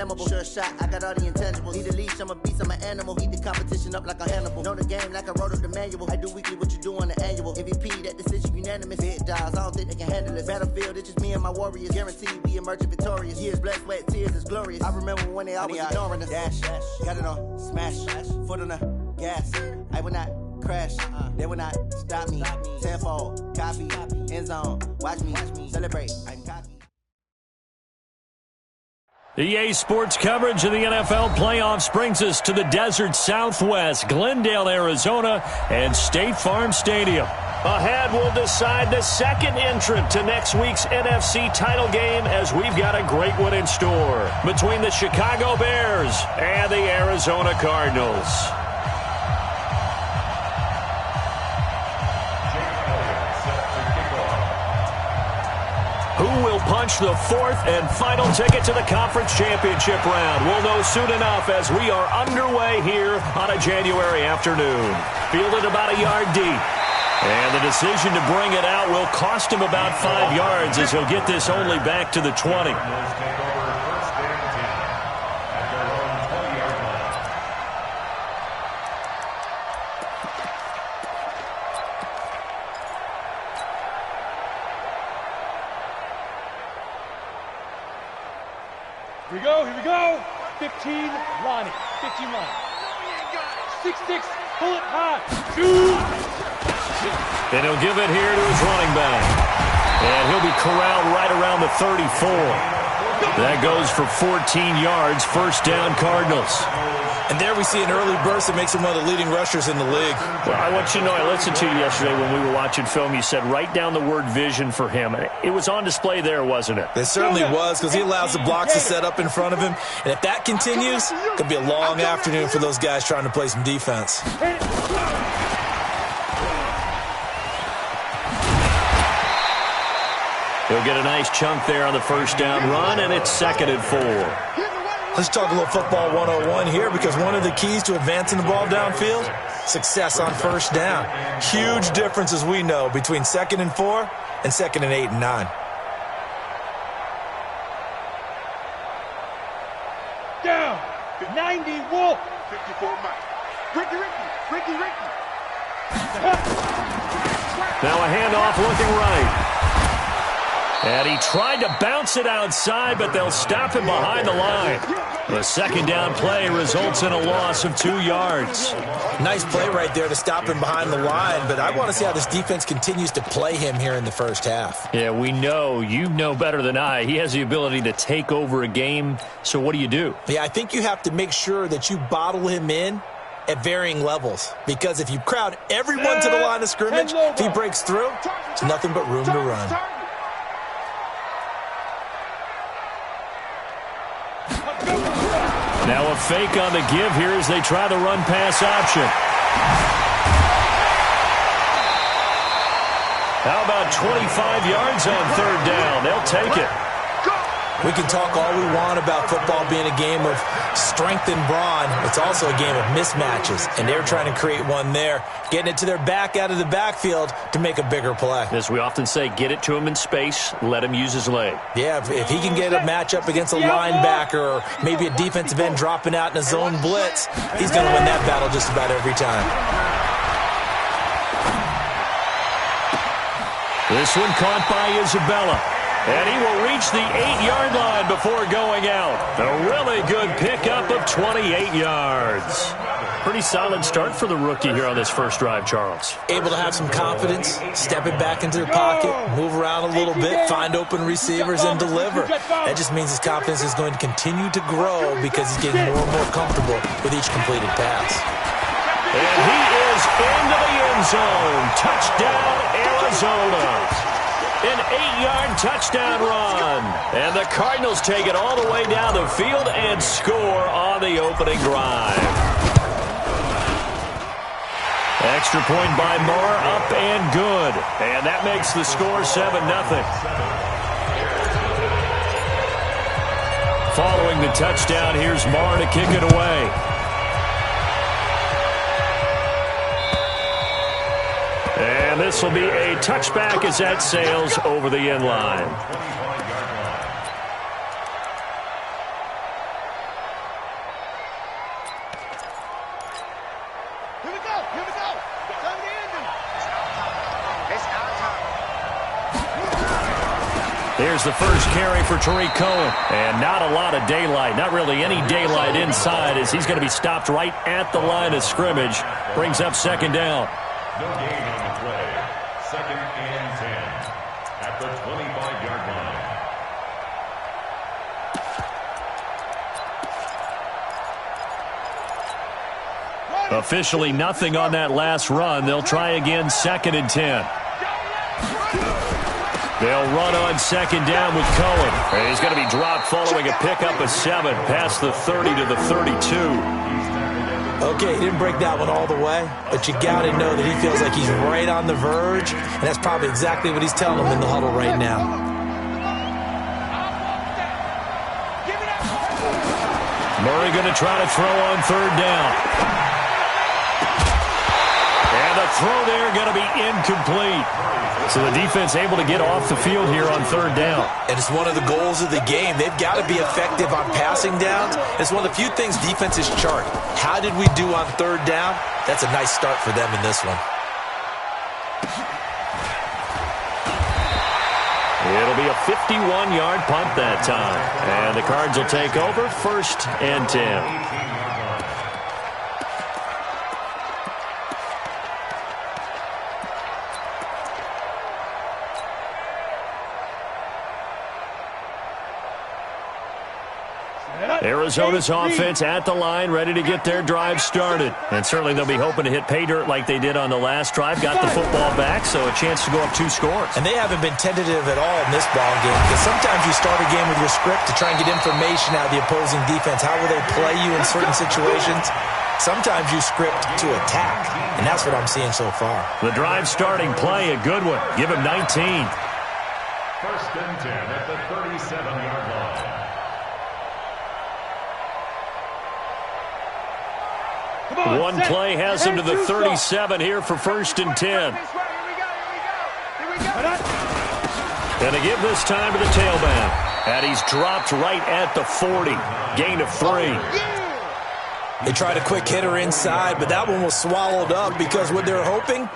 flammable. Sure shot, I got all the intangibles. Need a leash, I'm a beast, I'm an animal. Eat the competition up like a Hannibal. Know the game like I wrote up the manual. I do weekly what you do on the annual. MVP, that decision unanimous. Big dogs, I don't think they can handle this. Battlefield, it's just me and my warriors. Guaranteed we emerging victorious. Years, blood, sweat, tears is glorious. I remember when they always ignoring us. Dash, got it on, smash, foot on the gas. I will not crash, they will not stop me. Tenfold, copy, end zone, watch me, celebrate, I'm cocky. EA Sports coverage of the NFL playoffs brings us to the desert Southwest, Glendale, Arizona, and State Farm Stadium. Ahead, we'll decide the second entrant to next week's NFC title game as we've got a great one in store between the Chicago Bears and the Arizona Cardinals. Who will punch the fourth and final ticket to the conference championship round? We'll know soon enough as we are underway here on a January afternoon. Fielded about a yard deep. And the decision to bring it out will cost him about 5 yards as he'll get this only back to the 20. Here we go. 15, Lonnie. 15, Lonnie. 6-6, pull it high. Shoot. And he'll give it here to his running back. And he'll be corralled right around the 34. That goes for 14 yards, first down Cardinals. And there we see an early burst that makes him one of the leading rushers in the league. Well, I want you to know, I listened to you yesterday when we were watching film. You said write down the word vision for him. It was on display there, wasn't it? It certainly was, because he allows the blocks to set up in front of him. And if that continues, it could be a long afternoon for those guys trying to play some defense. He'll get a nice chunk there on the first down run, and it's 2nd and 4. Let's talk a little football 101 here, because one of the keys to advancing the ball downfield, success on first down. Huge difference, as we know, between 2nd and 4 and 2nd and 8 and 9. Down. 90, Wolf. 54, Mike. Ricky. Now a handoff looking right. And he tried to bounce it outside, but they'll stop him behind the line. The second down play results in a loss of 2 yards. Nice play right there to stop him behind the line, but I want to see how this defense continues to play him here in the first half. Yeah, we know. You know better than I. He has the ability to take over a game, so what do? Yeah, I think you have to make sure that you bottle him in at varying levels, because if you crowd everyone to the line of scrimmage, if he breaks through, there's nothing but room to run. Now a fake on the give here as they try the run-pass option. How about 25 yards on third down? They'll take it. We can talk all we want about football being a game of strength and brawn. It's also a game of mismatches, and they're trying to create one there, getting it to their back out of the backfield to make a bigger play. As we often say, get it to him in space, let him use his leg. Yeah, if he can get a matchup against a linebacker or maybe a defensive end dropping out in a zone blitz, he's going to win that battle just about every time. This one caught by Isabella. And he will reach the 8-yard line before going out. A really good pickup of 28 yards. Pretty solid start for the rookie here on this first drive, Charles. Able to have some confidence, step it back into the pocket, move around a little bit, find open receivers, and deliver. That just means his confidence is going to continue to grow because he's getting more and more comfortable with each completed pass. And he is into the end zone. Touchdown, Arizona. An 8-yard touchdown run. And the Cardinals take it all the way down the field and score on the opening drive. Extra point by Marr, up and good. And that makes the score 7-0. Following the touchdown, here's Marr to kick it away. And this will be a touchback as that sails over the end line. Here we go. Time to end him. It's our time. Here's the first carry for Tariq Cohen. And not a lot of daylight. Not really any daylight inside as he's going to be stopped right at the line of scrimmage. Brings up second down. No gain on the play. Second and 10 at the 25-yard line. Officially nothing on that last run. They'll try again, second and 10. They'll run on second down with Cohen. And he's going to be dropped following a pickup of 7 past the 30 to the 32. Okay, he didn't break that one all the way, but you got to know that he feels like he's right on the verge, and that's probably exactly what he's telling them in the huddle right now. Murray going to try to throw on third down. And the throw there going to be incomplete. So the defense able to get off the field here on third down. And it's one of the goals of the game. They've got to be effective on passing downs. It's one of the few things defenses chart. How did we do on third down? That's a nice start for them in this one. It'll be a 51-yard punt that time. And the Cards will take over, first and 10. Arizona's offense at the line, ready to get their drive started. And certainly they'll be hoping to hit pay dirt like they did on the last drive. Got the football back, so a chance to go up 2 scores. And they haven't been tentative at all in this ball game, because sometimes you start a game with your script to try and get information out of the opposing defense. How will they play you in certain situations? Sometimes you script to attack, and that's what I'm seeing so far. The drive starting play, a good one. Give him 19. First and 10 at the 37-yard line. One play has him to the 37 here for first and 10. And they give this time to the tailback. And he's dropped right at the 40. Gain of 3. They tried a quick hitter inside, but that one was swallowed up because what they're hoping,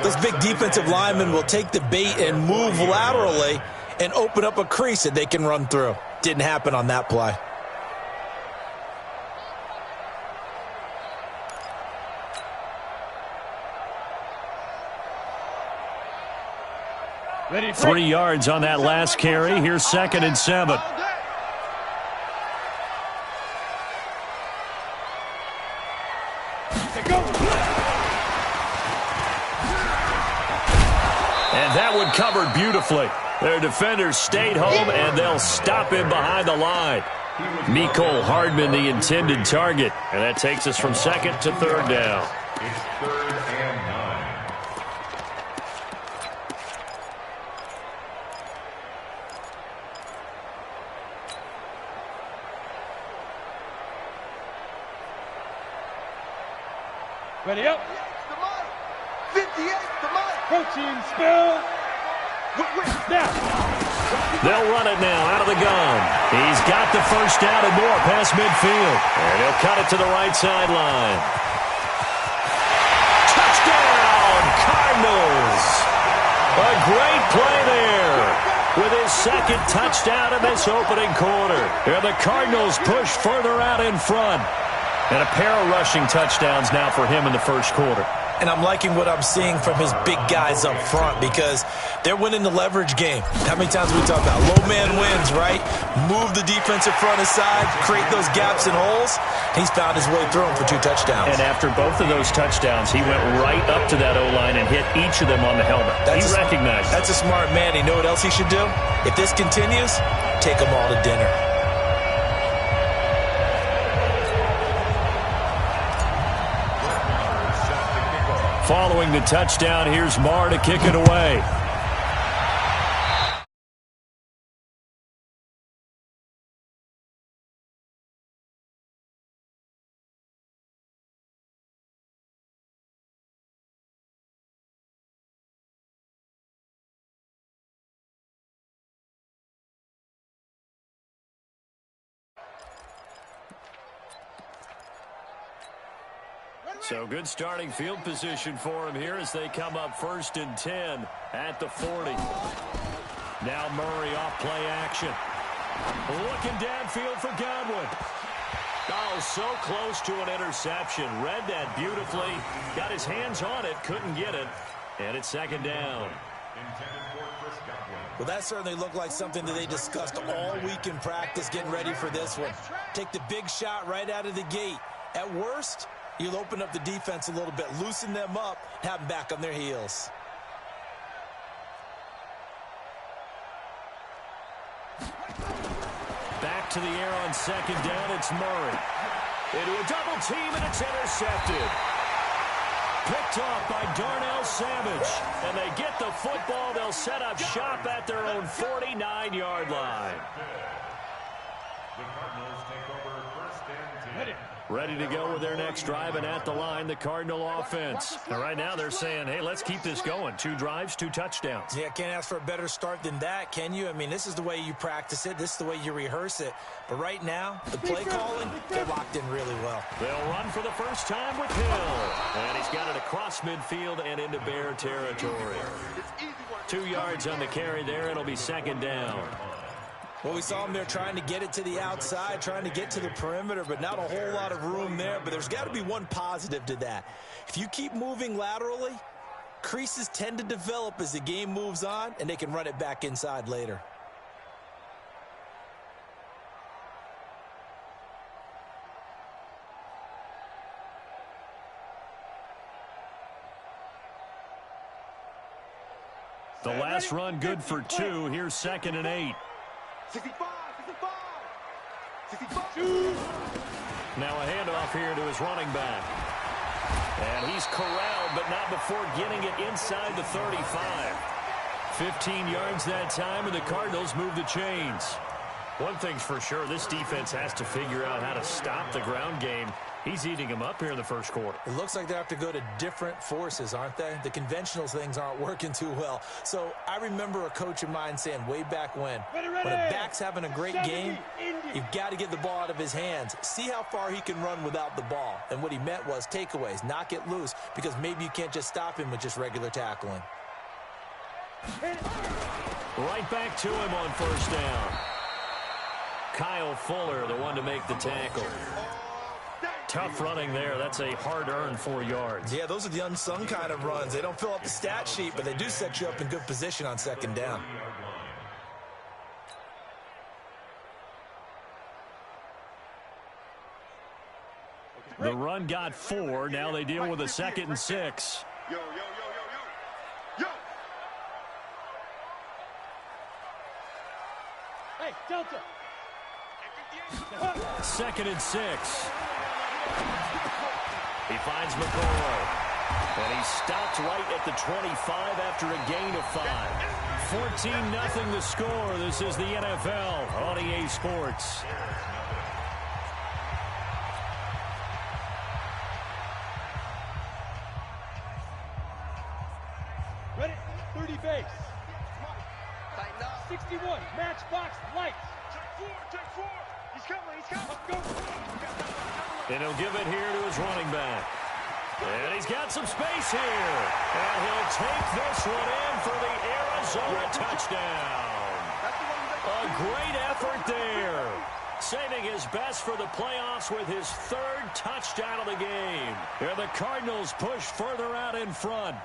those big defensive linemen will take the bait and move laterally and open up a crease that they can run through. Didn't happen on that play. 3 yards on that last carry. Here's second and 7. And that one covered beautifully. Their defenders stayed home, and they'll stop him behind the line. Mecole Hardman, the intended target. And that takes us from second to third down. It's third and 9. Ready up. 58, the mark. Coaching spell. Now. They'll run it now out of the gun. He's got the first down and more past midfield. And he'll cut it to the right sideline. Touchdown, Cardinals. A great play there with his second touchdown in this opening quarter. And the Cardinals push further out in front. And a pair of rushing touchdowns now for him in the first quarter. And I'm liking what I'm seeing from his big guys up front because they're winning the leverage game. How many times we talk about low man wins, right? Move the defensive front aside, create those gaps and holes. He's found his way through them for 2 touchdowns. And after both of those touchdowns, he went right up to that O-line and hit each of them on the helmet. He recognized it. That's a smart man. You know what else he should do? If this continues, take them all to dinner. Following the touchdown, here's Marr to kick it away. So good starting field position for him here as they come up 1st and 10 at the 40. Now Murray off play action. Looking downfield for Godwin. Oh, so close to an interception. Read that beautifully. Got his hands on it. Couldn't get it. And it's 2nd down. Well, that certainly looked like something that they discussed all week in practice getting ready for this one. Take the big shot right out of the gate. At worst, you'll open up the defense a little bit, loosen them up, have them back on their heels. Back to the air on 2nd down, it's Murray. Into a double team, and it's intercepted. Picked off by Darnell Savage. And they get the football. They'll set up shop at their own 49-yard line. The Cardinals take over 1st and 10. Ready to go with their next drive, and at the line, the Cardinal offense. And right now they're saying, hey, let's keep this going. 2 drives, 2 touchdowns. Yeah, can't ask for a better start than that, can you? I mean, this is the way you practice it. This is the way you rehearse it. But right now, the play calling, they're locked in really well. They'll run for the first time with Hill. And he's got it across midfield and into Bear territory. 2 yards on the carry there. It'll be 2nd down. Well, we saw him there trying to get it to the outside, trying to get to the perimeter, but not a whole lot of room there. But there's got to be one positive to that. If you keep moving laterally, creases tend to develop as the game moves on, and they can run it back inside later. The last run good for 2. Here's 2nd and 8. 65, 65, 65. Now a handoff here to his running back. And he's corralled, but not before getting it inside the 35. 15 yards that time, and the Cardinals move the chains. One thing's for sure, this defense has to figure out how to stop the ground game. He's eating them up here in the 1st quarter. It looks like they have to go to different forces, aren't they? The conventional things aren't working too well. So I remember a coach of mine saying way back when a back's having a great game, you've got to get the ball out of his hands. See how far he can run without the ball. And what he meant was takeaways, knock it loose, because maybe you can't just stop him with just regular tackling. Right back to him on 1st down. Kyle Fuller, the one to make the tackle. Tough running there. That's a hard-earned 4 yards. Yeah, those are the unsung kind of runs. They don't fill up the stat sheet, but they do set you up in good position on 2nd down. The run got 4. Now they deal with a 2nd and 6. Yo, yo, yo, yo, yo. Yo! Hey, Delta! 2nd and 6. He finds McCoy. And he's stopped right at the 25 after a gain of 5. 14-0 the score. This is the NFL on EA Sports. Ready? 30 base. 61, matchbox, lights. Check 4. He's coming, he's coming. Let's go. And he'll give it here to his running back. And he's got some space here. And he'll take this one in for the Arizona touchdown. A great effort there. Saving his best for the playoffs with his 3rd touchdown of the game. And the Cardinals push further out in front.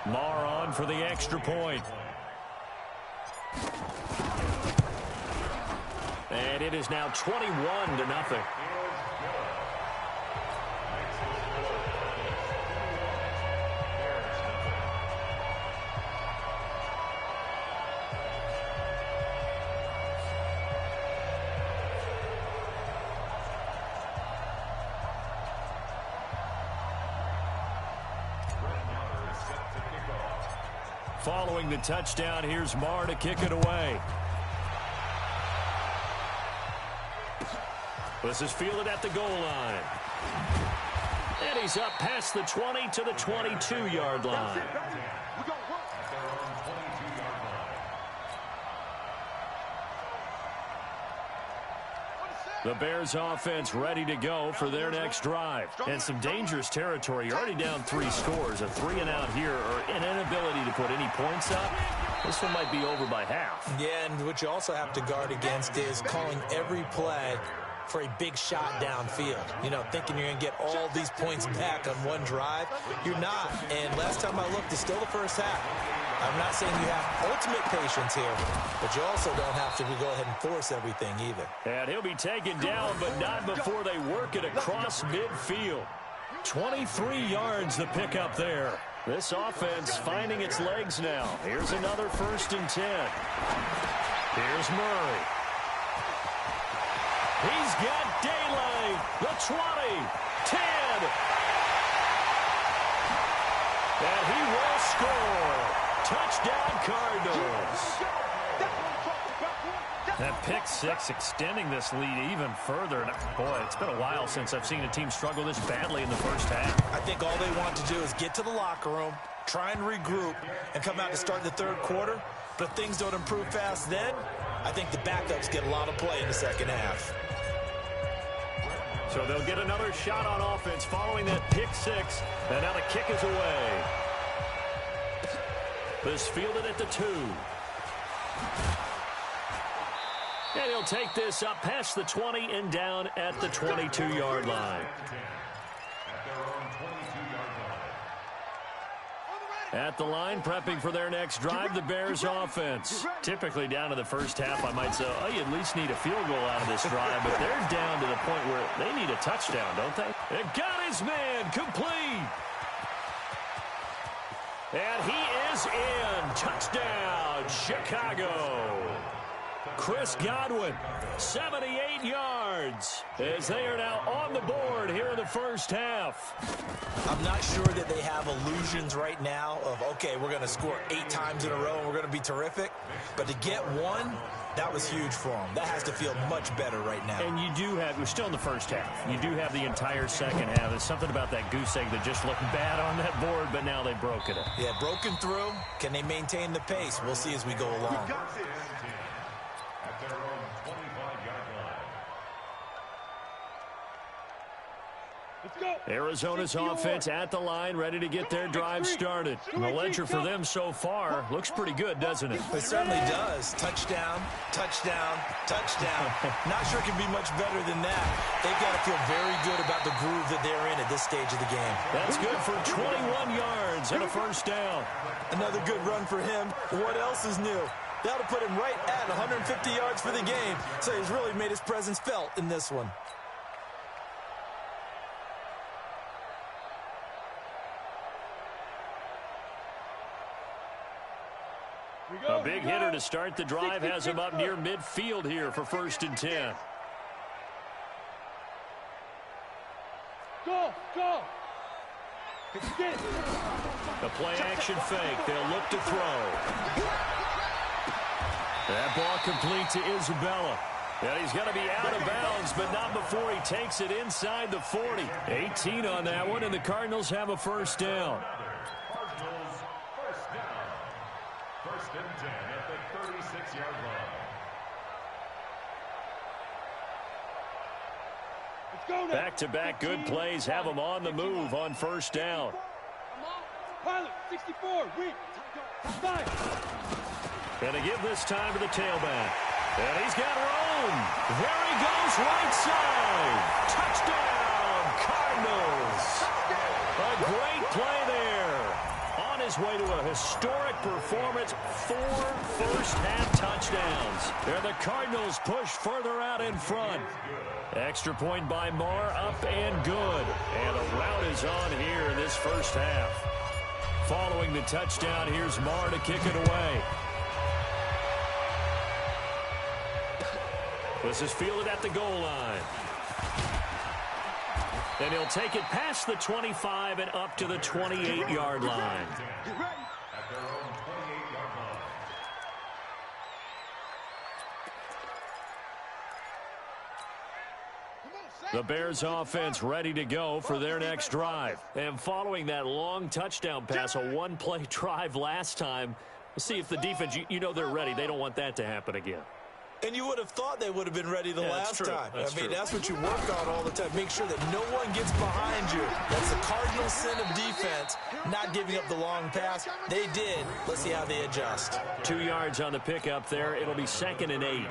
Marr on for the extra point. And it is now 21-0. Following the touchdown, here's Marr to kick it away. This is fielded at the goal line. And he's up past the 20 to the 22-yard line. The Bears offense ready to go for their next drive. And some dangerous territory. You're already down 3 scores. A 3-and-out here or an inability to put any points up. This one might be over by half. Yeah, and what you also have to guard against is calling every play for a big shot downfield. You know, thinking you're going to get all these points back on one drive. You're not. And last time I looked, it's still the first half. I'm not saying you have ultimate patience here, but you also don't have to go ahead and force everything either. And he'll be taken down, but not before they work it across midfield. 23 yards the pickup there. This offense finding its legs now. Here's another 1st and 10. Here's Murray. He's got daylight. The 20, 10. And he will score. Touchdown, Cardinals. That pick 6 extending this lead even further. Boy, it's been a while since I've seen a team struggle this badly in the first half. I think all they want to do is get to the locker room, try and regroup, and come out to start the third quarter. But if things don't improve fast then, I think the backups get a lot of play in the second half. So they'll get another shot on offense following that pick 6. And now the kick is away. This fielded at the 2. And he'll take this up past the 20 and down at the 22-yard line. At the line, prepping for their next drive, the Bears offense. Typically down to the first half, I might say, oh, you at least need a field goal out of this drive, but they're down to the point where they need a touchdown, don't they? It got his man, complete. And he is in. Touchdown, Chicago. Chris Godwin, 78 yards, as they are now on the board here in the first half. I'm not sure that they have illusions right now of, okay, we're going to score 8 times in a row and we're going to be terrific. But to get one, that was huge for them. That has to feel much better right now. And you do have, we're still in the first half. You do have the entire second half. There's something about that goose egg that just looked bad on that board, but now they've broken it. Yeah, broken through. Can they maintain the pace? We'll see as we go along. Arizona's offense at the line, ready to get their drive started. And the ledger for them so far looks pretty good, doesn't it? It certainly does. Touchdown, touchdown, touchdown. Not sure it can be much better than that. They've got to feel very good about the groove that they're in at this stage of the game. That's good for 21 yards and a first down. Another good run for him. What else is new? That'll put him right at 150 yards for the game. So he's really made his presence felt in this one. A big hitter to start the drive has him up near midfield here for 1st and 10. Go! The play action fake. They'll look to throw. That ball complete to Isabella. And he's going to be out of bounds, but not before he takes it inside the 40. 18 on that one, and the Cardinals have a first down. First and 10 at the 36-yard line. Back-to-back good plays have them on the move on first down. Pilot, 64, read. 5. And to give this time to the tailback. And he's got room. There he goes, right side. Touchdown, Cardinals. A great play there. On his way to a historic performance, 4 first-half touchdowns. And the Cardinals push further out in front. Extra point by Marr, up and good. And a rout is on here in this first half. Following the touchdown, here's Marr to kick it away. This is fielded at the goal line. And he'll take it past the 25 and up to the 28-yard line. At their own 28-yard line. The Bears offense ready to go for their next drive. And following that long touchdown pass, a one-play drive last time, let's see if the defense, you know they're ready. They don't want that to happen again. And you would have thought they would have been ready the last time. That's what you work on all the time. Make sure that no one gets behind you. That's the cardinal sin of defense, not giving up the long pass. They did. Let's see how they adjust. 2 yards on the pickup there. It'll be 2nd and 8.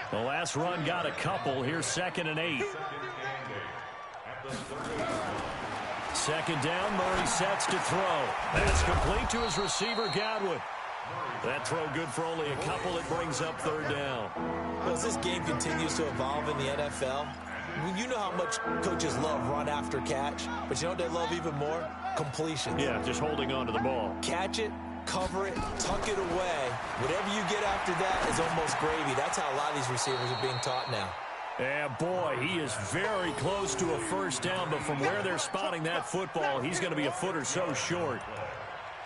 The last run got a couple. Here's 2nd and 8. 2nd down. Murray sets to throw. That's complete to his receiver, Godwin. That throw good for only a couple. It brings up 3rd down. Well, as this game continues to evolve in the NFL, you know how much coaches love run after catch, but you know what they love even more? Completions. Yeah, just holding on to the ball. Catch it, cover it, tuck it away. Whatever you get after that is almost gravy. That's how a lot of these receivers are being taught now. Yeah, boy, he is very close to a 1st down, but from where they're spotting that football, he's going to be a foot or so short.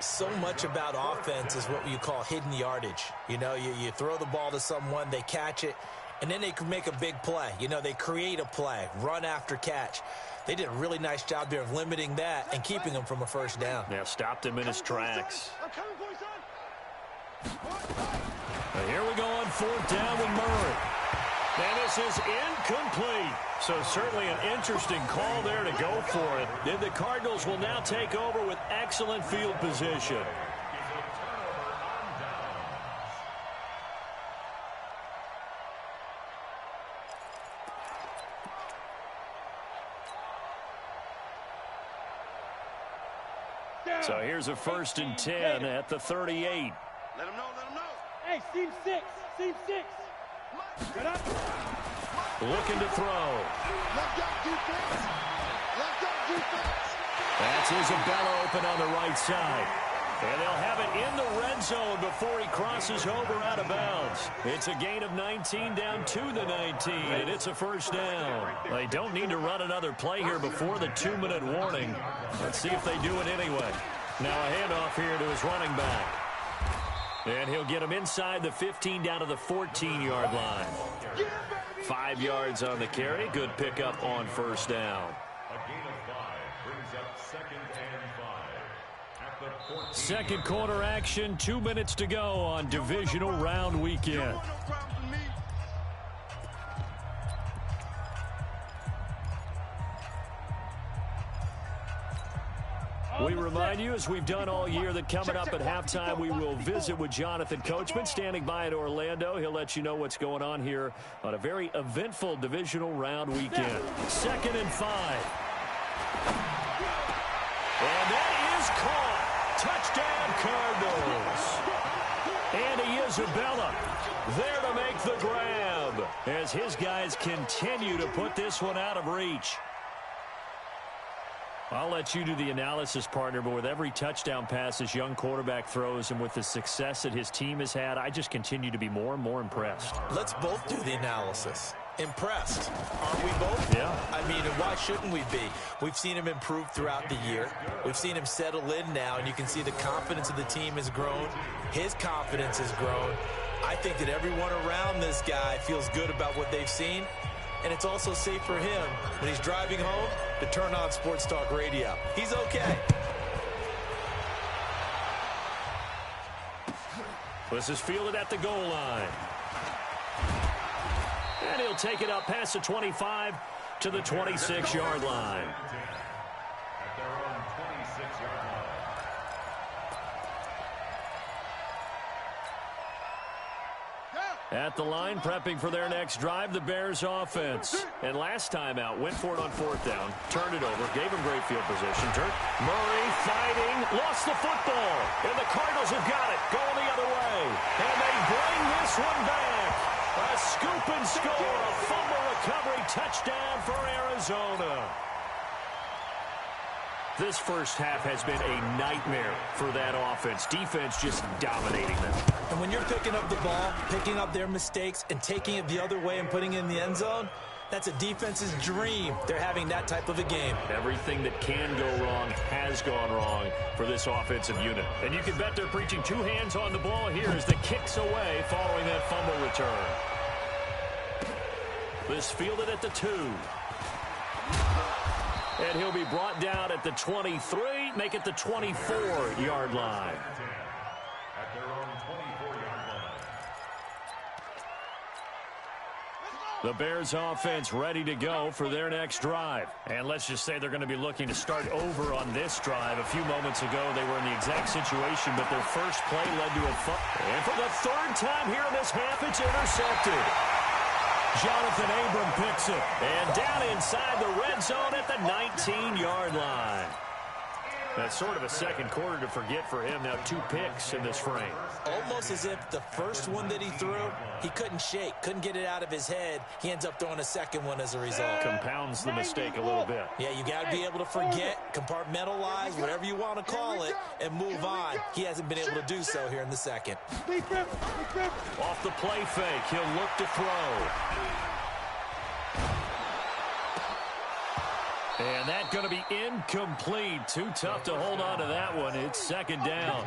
So much about offense is what you call hidden yardage. You know, you throw the ball to someone, they catch it, and then they can make a big play. You know, they create a play, run after catch. They did a really nice job there of limiting that and keeping him from a 1st down. Yeah, stopped him in his tracks. Now here we go on 4th down with Murray. And this is incomplete. So certainly an interesting call there to go for it. Then the Cardinals will now take over with excellent field position. So here's a 1st and 10 at the 38. Let him know, let him know. Hey, seam 6, seam 6. Get up. Looking to throw. Left up defense. Left up defense. That's Isabella open on the right side. And they'll have it in the red zone before he crosses over out of bounds. It's a gain of 19 down to the 19, and it's a 1st down. They don't need to run another play here before the 2-minute warning. Let's see if they do it anyway. Now a handoff here to his running back. And he'll get him inside the 15 down to the 14-yard line. 5 yards on the carry. Good pickup on 1st down. A gain of 5 brings up 2nd and 5 at the 14. Second quarter action, 2 minutes to go on divisional round weekend. We remind you, as we've done all year, that coming up at halftime, we will visit with Jonathan Coachman, standing by in Orlando. He'll let you know what's going on here on a very eventful divisional round weekend. 2nd and 5. And that is caught. Touchdown, Cardinals. Andy Isabella there to make the grab as his guys continue to put this one out of reach. I'll let you do the analysis, partner, but with every touchdown pass this young quarterback throws and with the success that his team has had, I just continue to be more and more impressed. Let's both do the analysis. Impressed. Aren't we both? Yeah. I mean, and why shouldn't we be? We've seen him improve throughout the year. We've seen him settle in now, and you can see the confidence of the team has grown. His confidence has grown. I think that everyone around this guy feels good about what they've seen. And it's also safe for him when he's driving home to turn on Sports Talk Radio. He's okay. This is fielded at the goal line. And he'll take it up past the 25 to the 26-yard line. At their own 26-yard line. At the line, prepping for their next drive, the Bears offense. And last time out, went for it on 4th down, turned it over, gave him great field position. Murray fighting, lost the football. And the Cardinals have got it, going the other way. And they bring this one back. A scoop and score, a fumble recovery touchdown for Arizona. This first half has been a nightmare for that offense. Defense just dominating them. And when you're picking up the ball, picking up their mistakes, and taking it the other way and putting it in the end zone, that's a defense's dream. They're having that type of a game. Everything that can go wrong has gone wrong for this offensive unit. And you can bet they're preaching 2 hands on the ball here as the kicks away following that fumble return. This fielded at the 2. And he'll be brought down at the 23, make it the 24-yard line. At their own 24-yard line. The Bears offense ready to go for their next drive. And let's just say they're going to be looking to start over on this drive. A few moments ago, they were in the exact situation, but their first play led to a and for the third time here in this half, it's intercepted. Jonathan Abram picks it. And down inside the red zone at the 19-yard line. That's sort of a second quarter to forget for him. Now 2 picks in this frame. Almost as if the first one that he threw, he couldn't shake, couldn't get it out of his head. He ends up throwing a second one as a result. Compounds the mistake a little bit. Yeah, you got to be able to forget, compartmentalize, whatever you want to call it, and move on. He hasn't been able to do so here in the second. Off the play fake, he'll look to throw. And that's going to be incomplete. Too tough to hold on to that one. It's second down.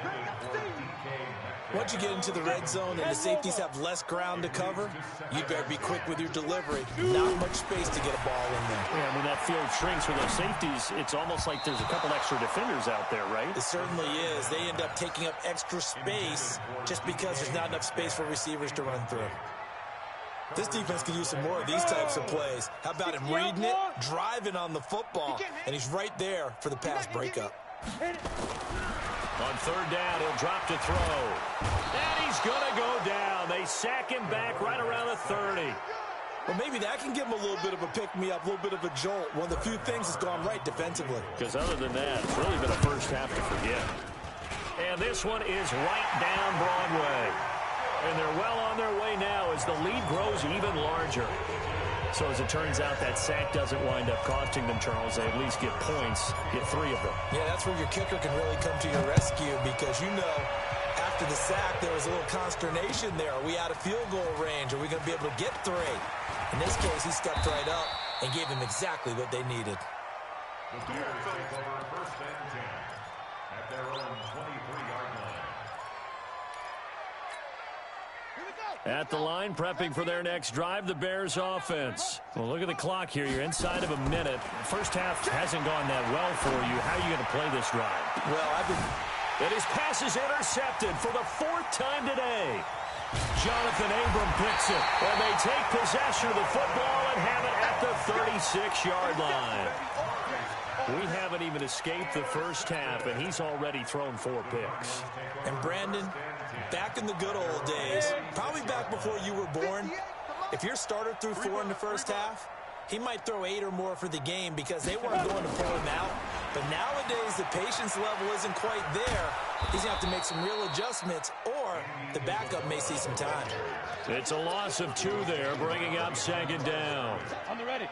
Once you get into the red zone and the safeties have less ground to cover, you better be quick with your delivery. Not much space to get a ball in there. Yeah, when that field shrinks with those safeties, it's almost like there's a couple extra defenders out there, right? It certainly is. They end up taking up extra space just because there's not enough space for receivers to run through. This defense could use some more of these types of plays. How about him reading it, driving on the football, and he's right there for the pass breakup. On third down, he'll drop to throw. And he's going to go down. They sack him back right around the 30. Well, maybe that can give him a little bit of a pick-me-up, a little bit of a jolt. One of the few things that's gone right defensively. Because other than that, it's really been a first half to forget. And this one is right down Broadway. And they're well on their way now as the lead grows even larger. So as it turns out, that sack doesn't wind up costing them, Charles. They at least get points, get 3 of them. Yeah, that's where your kicker can really come to your rescue because, you know, after the sack, there was a little consternation there. Are we out of field goal range? Are we going to be able to get 3? In this case, he stepped right up and gave them exactly what they needed. The Bears take over first and 10 at their own 23-yard line. At the line, prepping for their next drive, the Bears offense. Well, look at the clock here. You're inside of a minute. First half hasn't gone that well for you. How are you going to play this drive? Well, And his pass is intercepted for the 4th time today. Jonathan Abram picks it. And they take possession of the football and have it at the 36-yard line. We haven't even escaped the first half, and he's already thrown 4 picks. And Brandon, back in the good old days, probably back before you were born, if your starter threw 4 in the first half, he might throw 8 or more for the game because they weren't going to pull him out. But nowadays, the patience level isn't quite there. He's going to have to make some real adjustments, or the backup may see some time. It's a loss of 2 there, bringing up second down.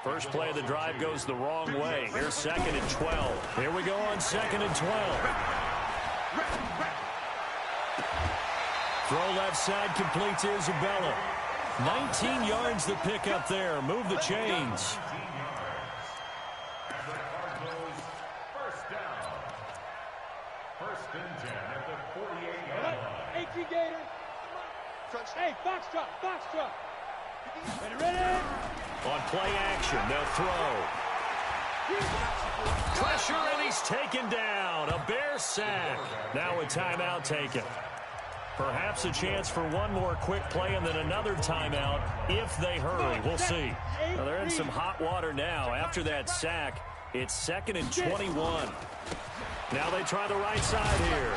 First play of the drive goes the wrong way. Here's 2nd and 12. Here we go on 2nd and 12. Throw left side, complete to Isabella. 19 yards the pick up there. Move the chains. First down. First and 10 at the 48-yard line. H.G. Gator. Hey, box drop. Ready? On play action, they'll throw. Pressure, and he's taken down. A Bear sack. Now a timeout taken. Perhaps a chance for one more quick play and then another timeout if they hurry. We'll see. Well, they're in some hot water now. After that sack, it's 2nd and 21. Now they try the right side here.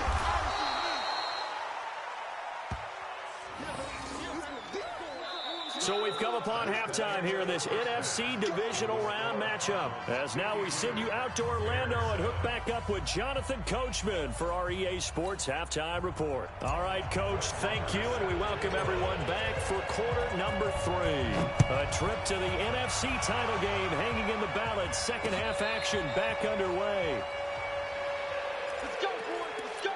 So we've come upon halftime here in this NFC divisional round matchup. As now we send you out to Orlando and hook back up with Jonathan Coachman for our EA Sports Halftime Report. All right, Coach, thank you, and we welcome everyone back for quarter number 3. A trip to the NFC title game hanging in the balance. Second half action back underway. Let's go, boys. Let's go.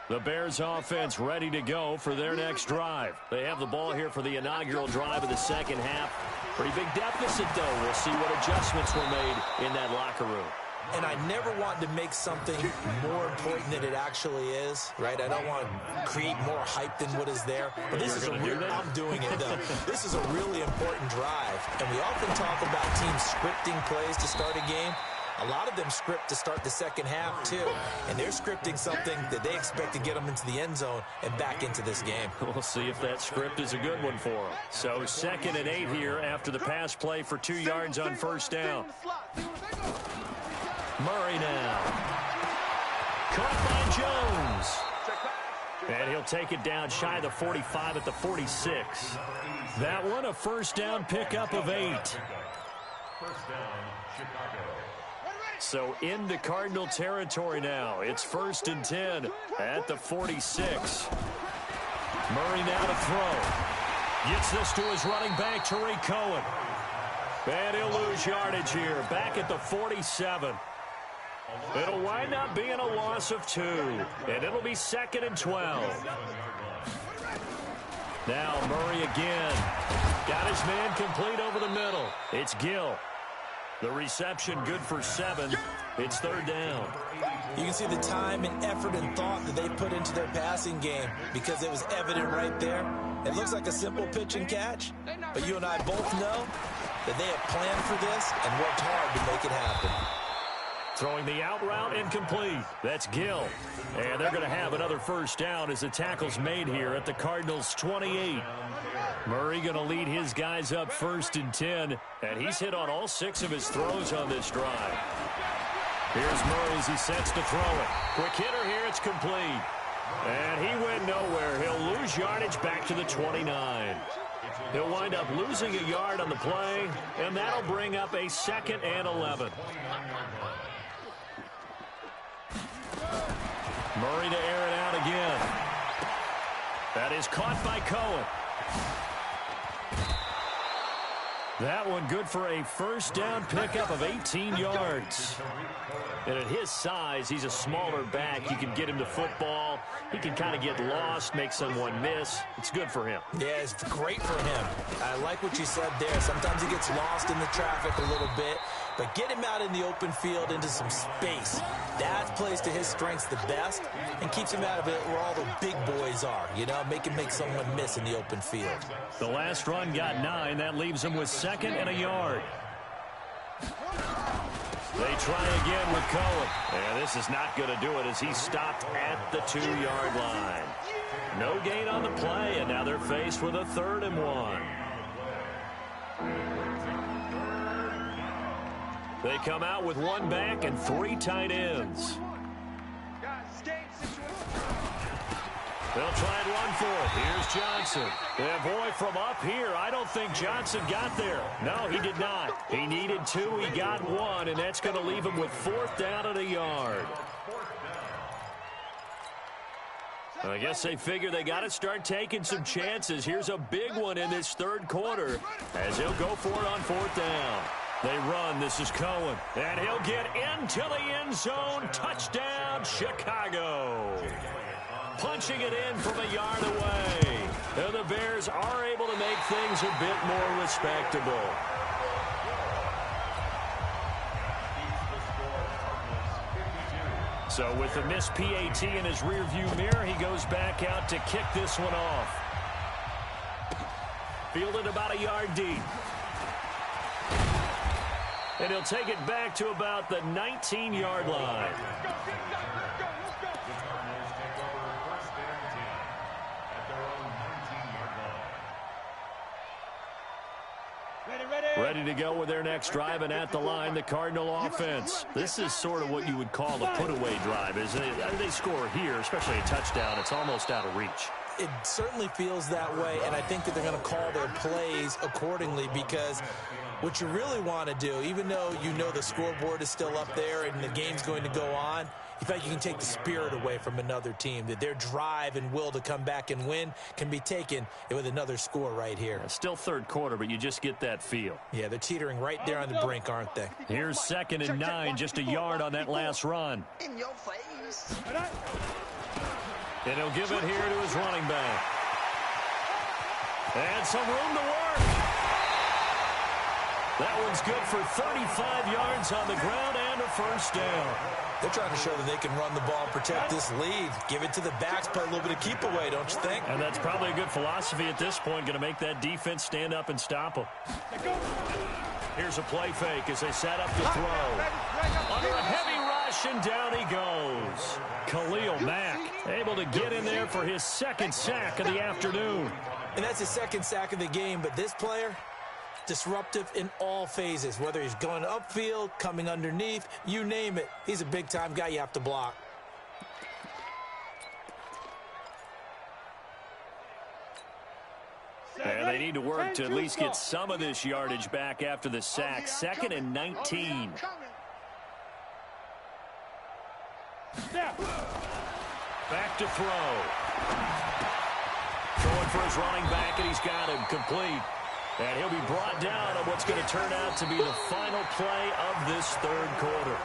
The Bears offense ready to go for their next drive. They have the ball here for the inaugural drive of the second half. Pretty big deficit, though. We'll see what adjustments were made in that locker room. And I never want to make something more important than it actually is, right? I don't want to create more hype than what is there. But this is a real, I'm doing it, though. This is a really important drive. And we often talk about teams scripting plays to start a game. A lot of them script to start the second half, too. And they're scripting something that they expect to get them into the end zone and back into this game. We'll see if that script is a good one for them. So 2nd and 8 here after the pass play for 2 yards on first down. Murray now. Caught by Jones. And he'll take it down shy of the 45 at the 46. That one a first down pickup of 8. First down, Chicago. So into Cardinal territory now. It's 1st and 10 at the 46. Murray now to throw. Gets this to his running back, Tariq Cohen. And he'll lose yardage here, back at the 47. It'll wind up being a loss of 2, and it'll be 2nd and 12. Now Murray again. Got his man complete over the middle. It's Gill. The reception good for 7. It's 3rd down. You can see the time and effort and thought that they put into their passing game because it was evident right there. It looks like a simple pitch and catch, but you and I both know that they have planned for this and worked hard to make it happen. Throwing the out route incomplete. That's Gill. And they're going to have another first down as the tackle's made here at the Cardinals' 28. Murray going to lead his guys up 1st and 10, and he's hit on all 6 of his throws on this drive. Here's Murray as he sets to throw it. Quick hitter here, it's complete. And he went nowhere. He'll lose yardage back to the 29. He'll wind up losing a yard on the play, and that'll bring up a 2nd and 11. Murray to air it out again. That is caught by Cohen. That one good for a first down pickup of 18 yards. And at his size, he's a smaller back. You can get him to football. He can kind of get lost, make someone miss. It's good for him. Yeah, it's great for him. I like what you said there. Sometimes he gets lost in the traffic a little bit, but get him out in the open field into some space. That plays to his strengths the best and keeps him out of it where all the big boys are. You know, make someone miss in the open field. The last run got 9. That leaves him with 2nd and a yard. They try again with Cohen. And this is not going to do it as he's stopped at the 2-yard line. No gain on the play, and now they're faced with a 3rd and 1. They come out with 1 back and 3 tight ends. They'll try and run for it. Here's Johnson. And boy, from up here, I don't think Johnson got there. No, he did not. He needed 2. He got 1, and that's going to leave him with 4th down and a yard. I guess they figure they got to start taking some chances. Here's a big one in this 3rd quarter as he'll go for it on 4th down. They run. This is Cohen. And he'll get into the end zone. Touchdown, Chicago. Punching it in from a yard away. And the Bears are able to make things a bit more respectable. So with the missed PAT in his rearview mirror, he goes back out to kick this one off. Fielded about a yard deep. And he'll take it back to about the 19-yard line. Ready to go with their next drive, and at the line, the Cardinal offense. This is sort of what you would call a put-away drive, isn't it? They score here, especially a touchdown. It's almost out of reach. It certainly feels that way, and I think that they're going to call their plays accordingly because what you really want to do, even though you know the scoreboard is still up there and the game's going to go on, in fact, you can take the spirit away from another team, that their drive and will to come back and win can be taken with another score right here. It's still 3rd quarter, but you just get that feel. Yeah, they're teetering right there on the brink, aren't they? Here's 2nd and 9, just a yard on that last run. In your face. And he'll give it here to his running back. And some room to work. That one's good for 35 yards on the ground and a first down. They're trying to show that they can run the ball and protect this lead. Give it to the backs, play a little bit of keep away, don't you think? And that's probably a good philosophy at this point, going to make that defense stand up and stop them. Here's a play fake as they set up to throw. Under a heavy rush, and down he goes. Khalil Mack able to get in there for his second sack of the afternoon. And that's his second sack of the game, but this player, disruptive in all phases, whether he's going upfield, coming underneath, you name it. He's a big-time guy you have to block. And they need to work to at least get some of this yardage back after the sack. 2nd and 19. Back to throw. Throwing for his running back, and he's got him complete. And he'll be brought down on what's going to turn out to be the final play of this third quarter.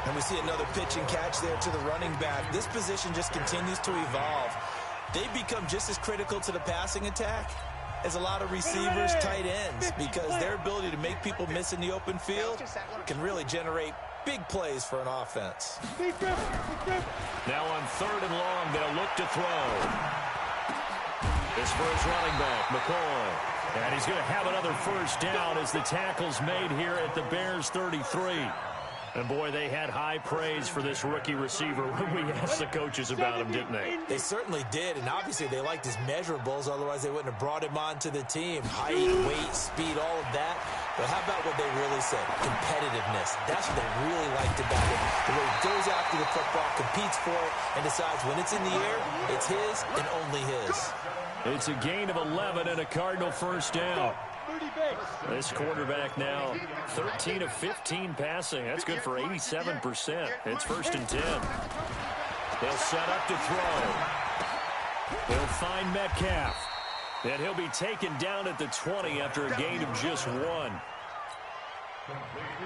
And we see another pitch and catch there to the running back. This position just continues to evolve. They become just as critical to the passing attack as a lot of receivers, tight ends, because their ability to make people miss in the open field can really generate big plays for an offense. Now on 3rd and long, they'll look to throw. This for his running back, McCoy. And he's going to have another first down as the tackle's made here at the Bears 33. And, boy, they had high praise for this rookie receiver when we asked the coaches about him, didn't they? They certainly did, and obviously they liked his measurables. Otherwise, they wouldn't have brought him onto the team. Height, weight, speed, all of that. But how about what they really said? Competitiveness. That's what they really liked about him. The way he goes after the football, competes for it, and decides when it's in the air, it's his and only his. It's a gain of 11 and a Cardinal first down. This quarterback now 13 of 15 passing. That's good for 87%. It's 1st and 10. They'll set up to throw. They'll find Metcalf. And he'll be taken down at the 20 after a gain of just 1. I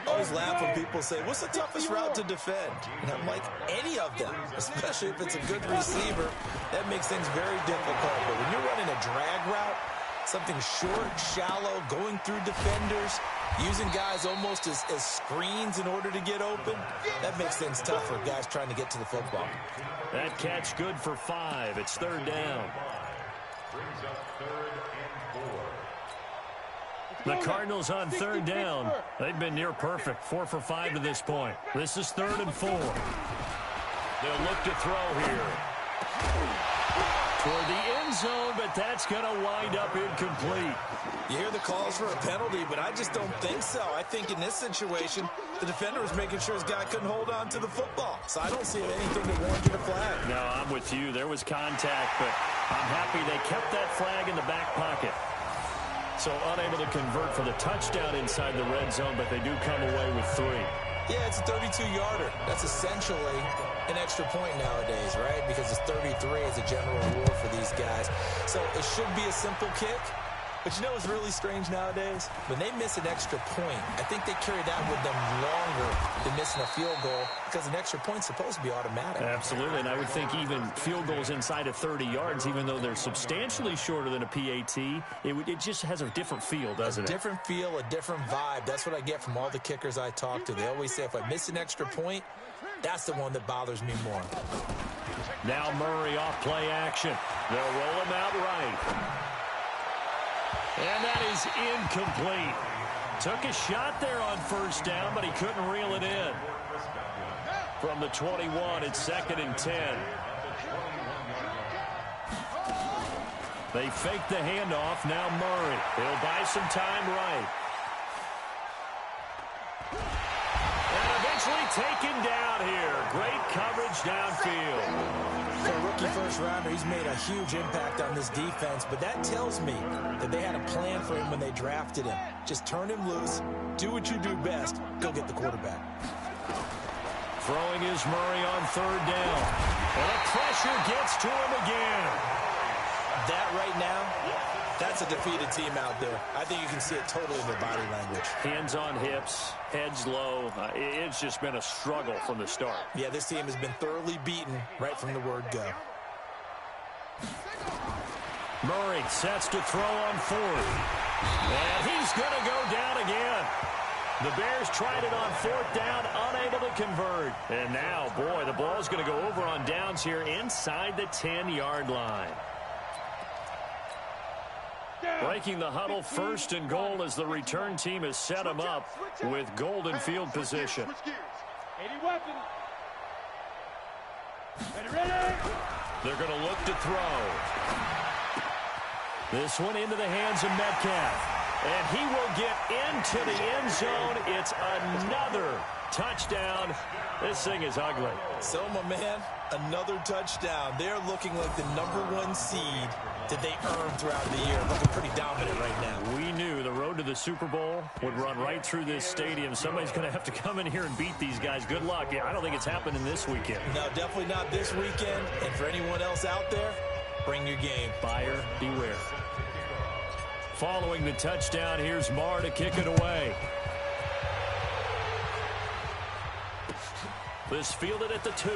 always laugh when people say, what's the toughest route to defend? And I'm like, any of them, especially if it's a good receiver. That makes things very difficult. But when you're running a drag route, something short, shallow, going through defenders, using guys almost as screens in order to get open, that makes things tough for guys trying to get to the football. That catch good for 5. It's 3rd down. Brings up 3rd and 4. The Cardinals on 3rd down. They've been near perfect, 4 for 5 to this point. This is 3rd and 4. They'll look to throw here. Toward the end zone, but that's going to wind up incomplete. You hear the calls for a penalty, but I just don't think so. I think in this situation, the defender was making sure his guy couldn't hold on to the football. So I don't see anything that warranted a flag. No, I'm with you. There was contact, but I'm happy they kept that flag in the back pocket. So unable to convert for the touchdown inside the red zone, but they do come away with 3. Yeah, it's a 32-yarder. That's essentially an extra point nowadays, right? Because it's 33 as a general rule for these guys. So it should be a simple kick. But you know what's really strange nowadays? When they miss an extra point, I think they carry that with them longer than missing a field goal because an extra point's supposed to be automatic. Absolutely, and I would think even field goals inside of 30 yards, even though they're substantially shorter than a PAT, it just has a different feel, doesn't it? A different feel, a different vibe. That's what I get from all the kickers I talk to. They always say if I miss an extra point, that's the one that bothers me more. Now Murray off play action. They'll roll him out right. And that is incomplete. Took a shot there on first down, but he couldn't reel it in. From the 21, it's 2nd and 10. They fake the handoff. Now Murray. He'll buy some time right. And eventually taken down here. Great coverage downfield. For a rookie first-rounder, he's made a huge impact on this defense, but that tells me that they had a plan for him when they drafted him. Just turn him loose, do what you do best, go get the quarterback. Throwing is Murray on 3rd down. And the pressure gets to him again. That right now, that's a defeated team out there. I think you can see it totally in their body language. Hands on hips, heads low. It's just been a struggle from the start. Yeah, this team has been thoroughly beaten right from the word go. Murray sets to throw on 4th. And he's going to go down again. The Bears tried it on 4th down, unable to convert. And now, boy, the ball's going to go over on downs here inside the 10-yard line. Breaking the huddle, 1st and goal as the return team has set them up with golden field position. 80 weapon. Ready. They're going to look to throw. This one into the hands of Metcalf. And he will get into the end zone. It's another touchdown. This thing is ugly. So, my man, another touchdown. They're looking like the #1 seed that they earned throughout the year. Looking pretty dominant right now. We knew the road to the Super Bowl would run right through this stadium. Somebody's going to have to come in here and beat these guys. Good luck. Yeah, I don't think it's happening this weekend. No, definitely not this weekend. And for anyone else out there, bring your game. Buyer beware. Following the touchdown, here's Marr to kick it away. This fielded at the 2.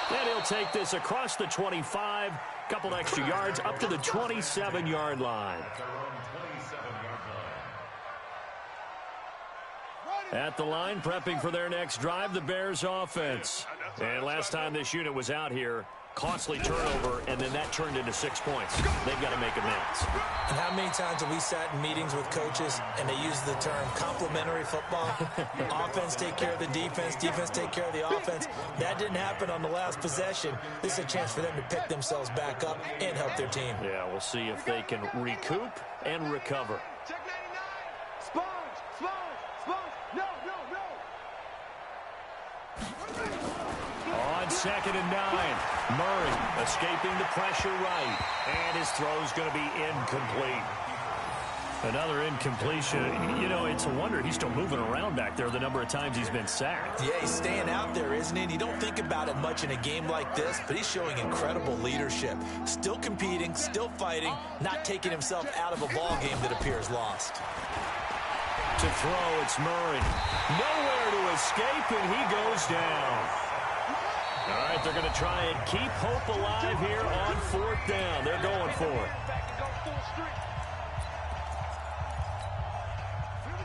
And he'll take this across the 25. Couple extra yards up to the 27-yard line. At the line, prepping for their next drive, the Bears offense. And last time this unit was out here, costly turnover, and then that turned into 6 points. They've got to make amends. And how many times have we sat in meetings with coaches and they use the term complementary football? Offense take care of the defense, defense take care of the offense. That didn't happen on the last possession. This is a chance for them to pick themselves back up and help their team. Yeah, we'll see if they can recoup and recover. Check 99. Sponge. No. On 2nd and 9, Murray escaping the pressure right, and his throw's going to be incomplete. Another incompletion. You know, it's a wonder he's still moving around back there the number of times he's been sacked. Yeah, he's staying out there, isn't he? You don't think about it much in a game like this, but he's showing incredible leadership. Still competing, still fighting, not taking himself out of a ball game that appears lost. To throw, it's Murray. Nowhere to escape, and he goes down. All right, they're going to try and keep hope alive here on 4th down. They're going for it.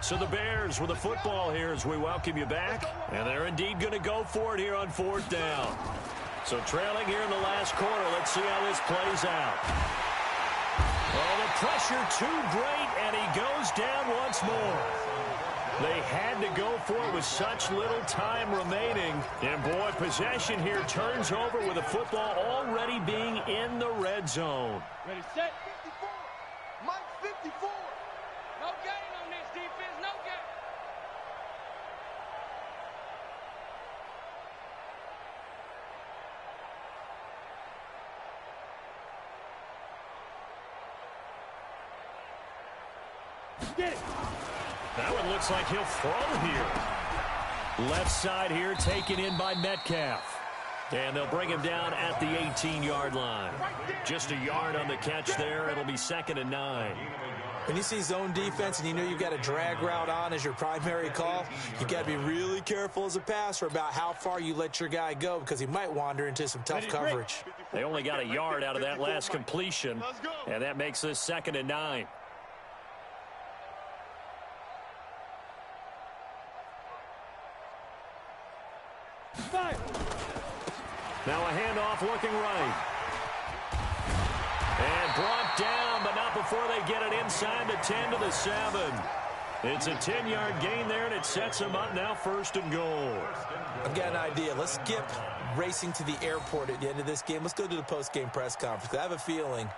So the Bears with the football here as we welcome you back. And they're indeed going to go for it here on 4th down. So trailing here in the last quarter. Let's see how this plays out. Oh, the pressure too great, and he goes down once more. They had to go for it with such little time remaining. And, boy, possession here turns over with the football already being in the red zone. Ready, set. 54. Mike 54. No gain on this defense. No gain. Get it. That one looks like he'll throw here. Left side here taken in by Metcalf. And they'll bring him down at the 18-yard line. Just a yard on the catch there. It'll be 2nd and 9. When you see zone defense and you know you've got a drag route on as your primary call, you've got to be really careful as a passer about how far you let your guy go because he might wander into some tough coverage. They only got a yard out of that last completion, and that makes this 2nd and 9. Now a handoff looking right. And brought down, but not before they get it inside the 10 to the 7. It's a 10-yard gain there, and it sets them up now 1st and goal. I've got an idea. Let's skip racing to the airport at the end of this game. Let's go to the post-game press conference. I have a feeling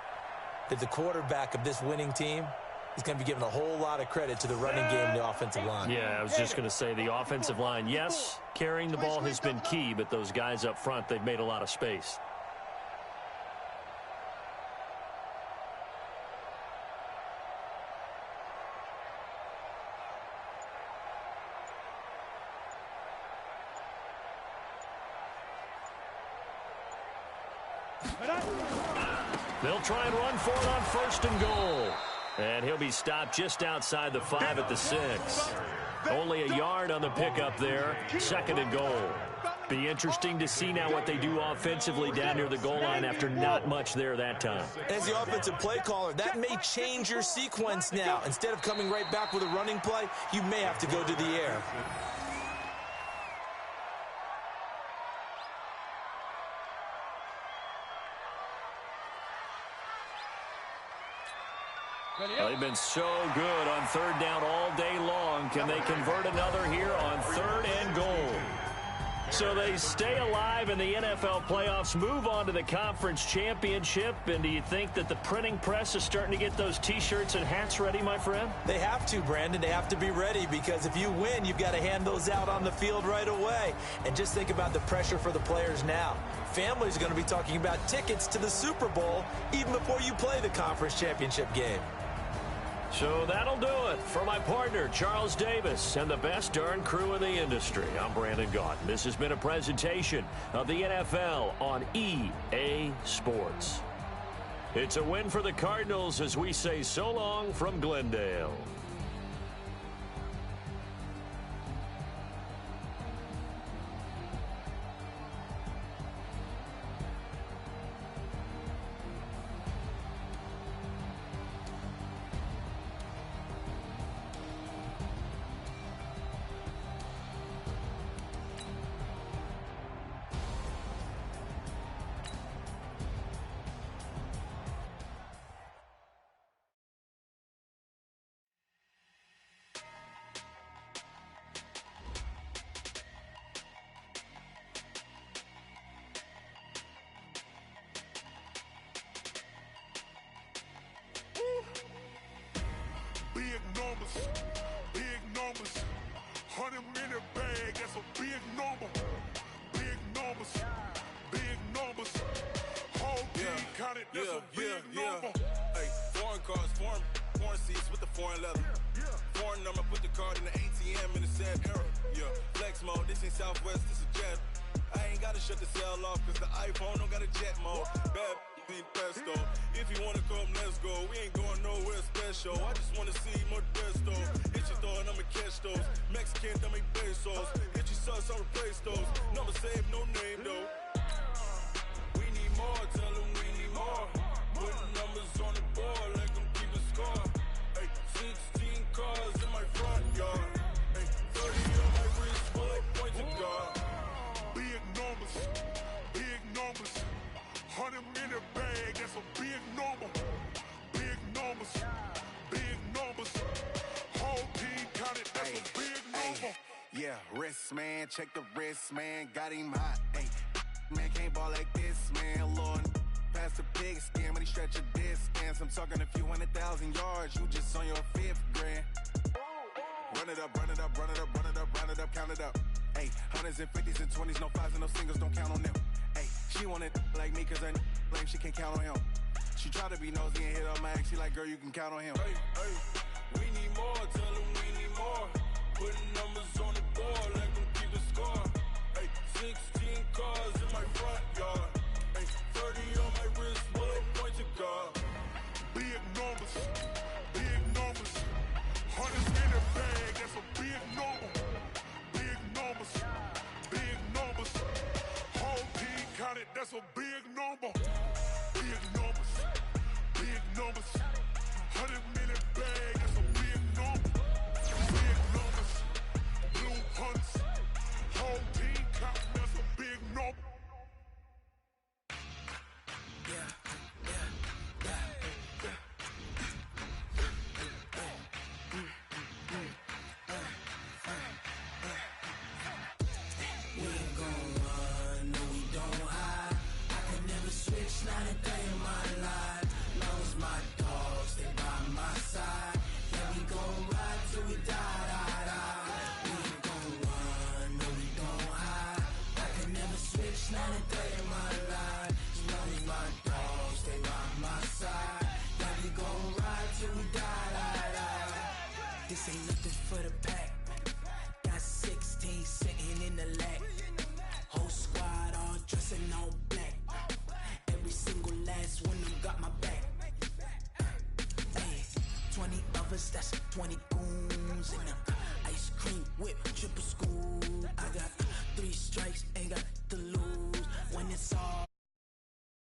that the quarterback of this winning team is going to be given a whole lot of credit to the running game and the offensive line. Yeah, I was just going to say the offensive line, yes, carrying the ball has been key, but those guys up front, they've made a lot of space. They'll try and run for it on 1st and goal. And he'll be stopped just outside the 5 at the 6. Only a yard on the pickup there. 2nd and goal. Be interesting to see now what they do offensively down near the goal line after not much there that time. As the offensive play caller, that may change your sequence now. Instead of coming right back with a running play, you may have to go to the air. Well, they've been so good on third down all day long. Can they convert another here on third and goal? So they stay alive in the NFL playoffs, move on to the conference championship. And do you think that the printing press is starting to get those T-shirts and hats ready, my friend? They have to, Brandon. They have to be ready because if you win, you've got to hand those out on the field right away. And just think about the pressure for the players now. Families are going to be talking about tickets to the Super Bowl even before you play the conference championship game. So that'll do it for my partner, Charles Davis, and the best darn crew in the industry. I'm Brandon Gaudin. This has been a presentation of the NFL on EA Sports. It's a win for the Cardinals as we say so long from Glendale. Big numbers, 100-minute bag, that's a big number. Big numbers, whole team counted, that's a big number. Hey, foreign cars, foreign seats with the foreign leather. Foreign number, put the card in the ATM in the sad era. Yeah, flex mode, this ain't Southwest, this is jet. I ain't gotta shut the cell off, cause the iPhone don't got a jet mode. Bad need pesto. If you wanna come, let's go. We ain't going nowhere special. I just wanna see more desto. Hit your throw and I'ma catch those. Mexican, I make pesos. Hit your sauce, I'll replace those. Number save, no name though. We need more, tell them we need more. Putting numbers on the board, let them keep a score. Hey, 16 cars in my front yard. Hey, 30 on my wrist, bullet point to God. Big numbers, 100-minute bag, that's a big number. Big numbers, whole team counted, that's a big number. Yeah, wrist man, check the wrist man, got him hot. Ay, man can't ball like this, man. Lord, past the pig skin, when he stretch a distance. I'm talking a few 100,000 yards, you just on your 5th grand. Run it up, count it up. Ay, hundreds and 50s and 20s, no 5s and no singles, don't count on them. Ay, she want it like me cause her lame, she can't count on him. She try to be nosy and hit up my ex, she like, girl, you can count on him. Hey, we need more, tell them we need more. Putting numbers on the board, let them keep a score. Hey, 16 cars in my front yard. Hey, 30 on my wrist, bullet point to God. Big numbers, 100s in the bag, that's a big number. Big numbers, whole team counted, that's a big number. Big numbers, 100-minute bag, that's a big number. Big numbers, blue hunts, whole team counting, that's a big number. Yeah. We ain't gon' run, no we don't hide. I can never switch, not a day in my life. Long as my dogs stay by my side. Yeah, we gon' ride till we die. We ain't gon' run, no we don't hide. I can never switch, not a day in my life. As long as my dogs stay by my side. Yeah, we gon' ride till we die. This ain't nothing for the pack. Got 16 sitting in the lag. Whole squad all dressing all black. Every single last one of them got my back. Hey, 20 of us, that's 20 goons in the ice cream whip, triple scoop. I got 3 strikes, ain't got to lose. When it's all